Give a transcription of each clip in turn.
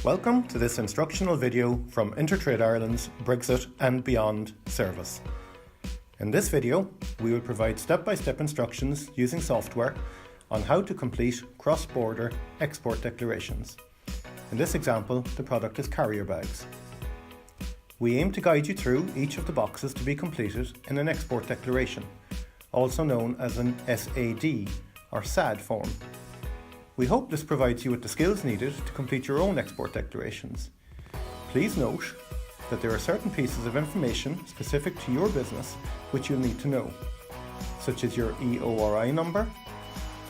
Welcome to this instructional video from InterTradeIreland's Brexit and Beyond service. In this video, we will provide step-by-step instructions using software on how to complete cross-border export declarations. In this example, the product is carrier bags. We aim to guide you through each of the boxes to be completed in an export declaration, also known as an SAD or SAD form. We hope this provides you with the skills needed to complete your own export declarations. Please note that there are certain pieces of information specific to your business which you'll need to know, such as your EORI number,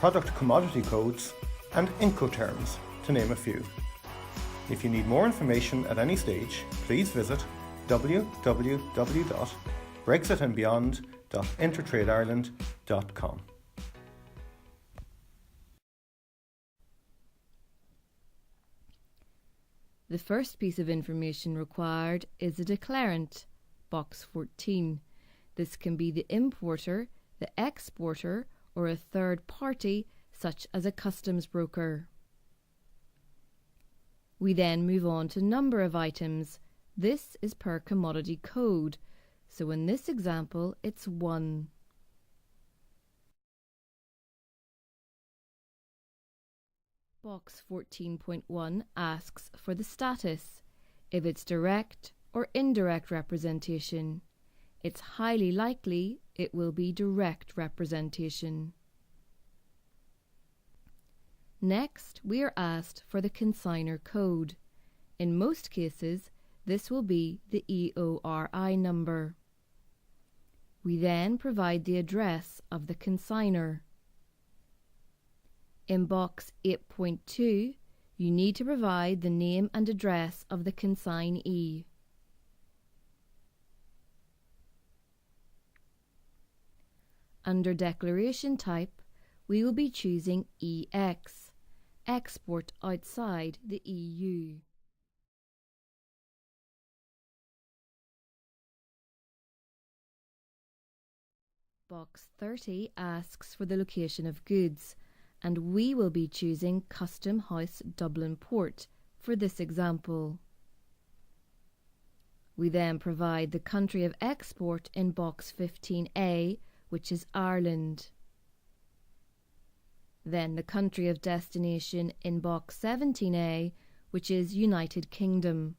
product commodity codes, and Incoterms, to name a few. If you need more information at any stage, please visit www.brexitandbeyond.intertradeireland.com. The first piece of information required is a declarant, box 14. This can be the importer, the exporter, or a third party, such as a customs broker. We then move on to number of items. This is per commodity code, so in this example it's 1. Box 14.1 asks for the status, if it's direct or indirect representation. It's highly likely it will be direct representation. Next, we are asked for the consignor code. In most cases, this will be the EORI number. We then provide the address of the consignor. In box 8.2, you need to provide the name and address of the consignee. Under declaration type, we will be choosing EX, export outside the EU. Box 30 asks for the location of goods, and we will be choosing Custom House Dublin Port for this example. We then provide the country of export in box 15A, which is Ireland. Then the country of destination in box 17A, which is United Kingdom.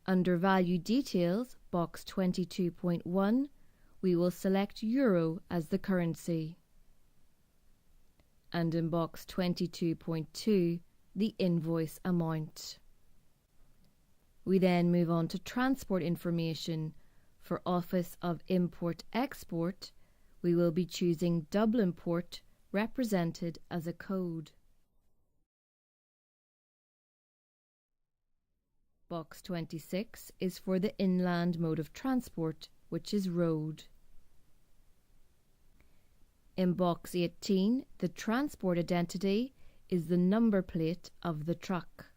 Under Value Details, box 22.1, we will select Euro as the currency. And in box 22.2, the invoice amount. We then move on to transport information. For Office of Import-Export, we will be choosing Dublin Port, represented as a code. Box 26 is for the inland mode of transport, which is road. In box 18, the transport identity is the number plate of the truck.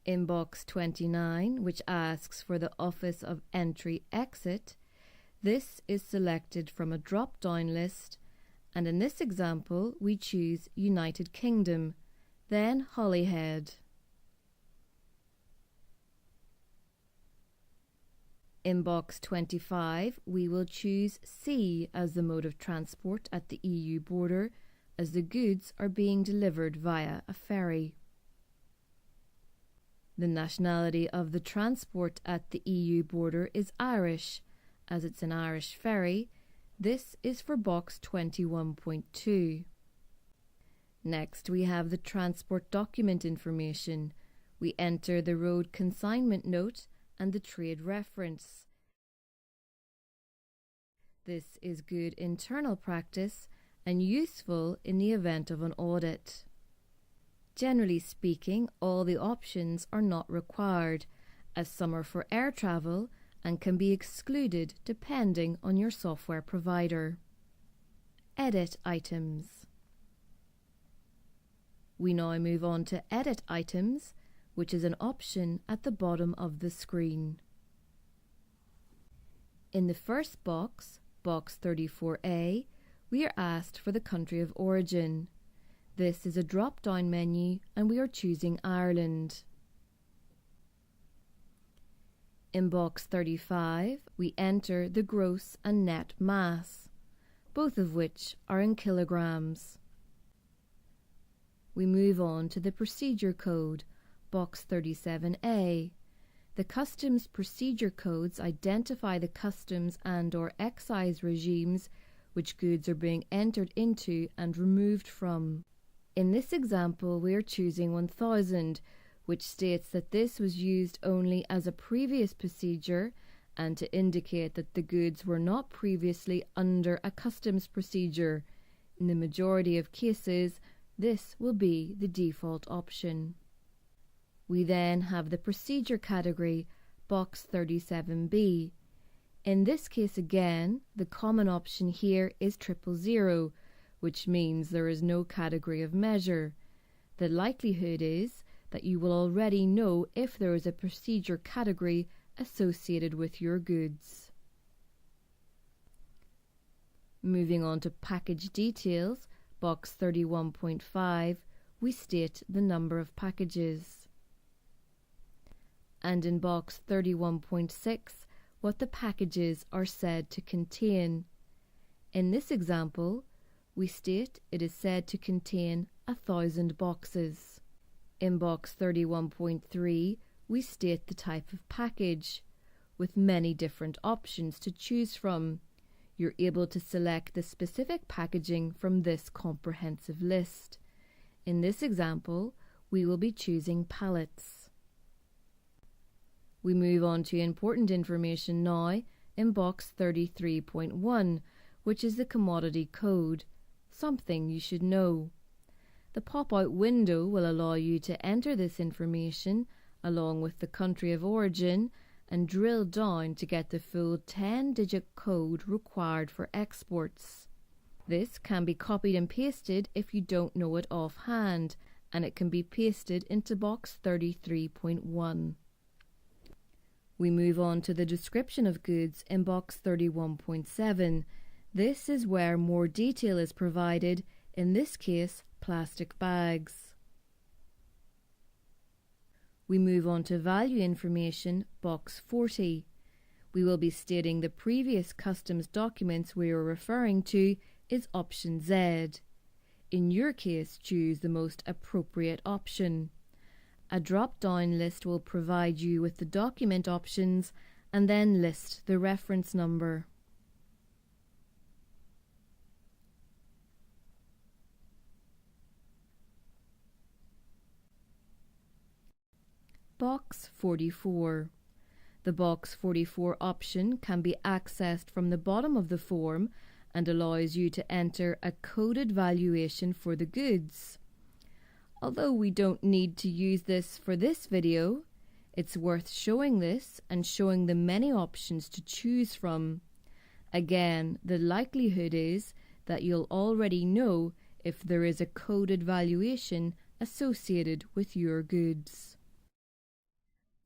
In box 29, which asks for the Office of Entry-Exit, this is selected from a drop-down list, and in this example we choose United Kingdom, then Holyhead. In box 25, we will choose C as the mode of transport at the EU border, as the goods are being delivered via a ferry. The nationality of the transport at the EU border is Irish, as it's an Irish ferry. This is for box 21.2. Next, we have the transport document information. We enter the road consignment note and the trade reference. This is good internal practice and useful in the event of an audit. Generally speaking, all the options are not required, as some are for air travel and can be excluded depending on your software provider. Edit items. We now move on to Edit items, which is an option at the bottom of the screen. In the first box, box 34A, we are asked for the country of origin. This is a drop-down menu and we are choosing Ireland. In box 35, we enter the gross and net mass, both of which are in kilograms. We move on to the procedure code, box 37A. The customs procedure codes identify the customs and/or excise regimes which goods are being entered into and removed from. In this example, we are choosing 1000, which states that this was used only as a previous procedure and to indicate that the goods were not previously under a customs procedure. In the majority of cases, this will be the default option. We then have the procedure category, box 37B. In this case again, the common option here is 000, which means there is no category of measure. The likelihood is that you will already know if there is a procedure category associated with your goods. Moving on to package details, box 31.5, we state the number of packages. And in box 31.6, what the packages are said to contain. In this example, we state it is said to contain 1000 boxes. In box 31.3, we state the type of package, with many different options to choose from. You're able to select the specific packaging from this comprehensive list. In this example, we will be choosing pallets. We move on to important information now in box 33.1, which is the commodity code, something you should know. The pop-out window will allow you to enter this information along with the country of origin and drill down to get the full 10-digit code required for exports. This can be copied and pasted if you don't know it offhand, and it can be pasted into box 33.1. We move on to the description of goods in box 31.7. This is where more detail is provided, in this case, plastic bags. We move on to value information, box 40. We will be stating the previous customs documents we are referring to is option Z. In your case, choose the most appropriate option. A drop-down list will provide you with the document options and then list the reference number. Box 44. The box 44 option can be accessed from the bottom of the form and allows you to enter a coded valuation for the goods. Although we don't need to use this for this video, it's worth showing this and showing the many options to choose from. Again, the likelihood is that you'll already know if there is a coded valuation associated with your goods.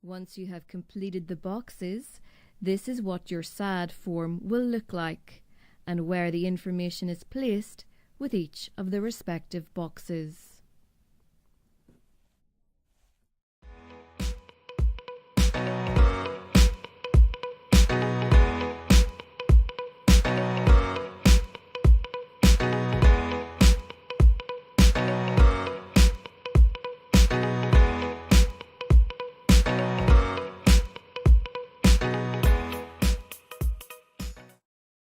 Once you have completed the boxes, this is what your SAD form will look like, and where the information is placed with each of the respective boxes.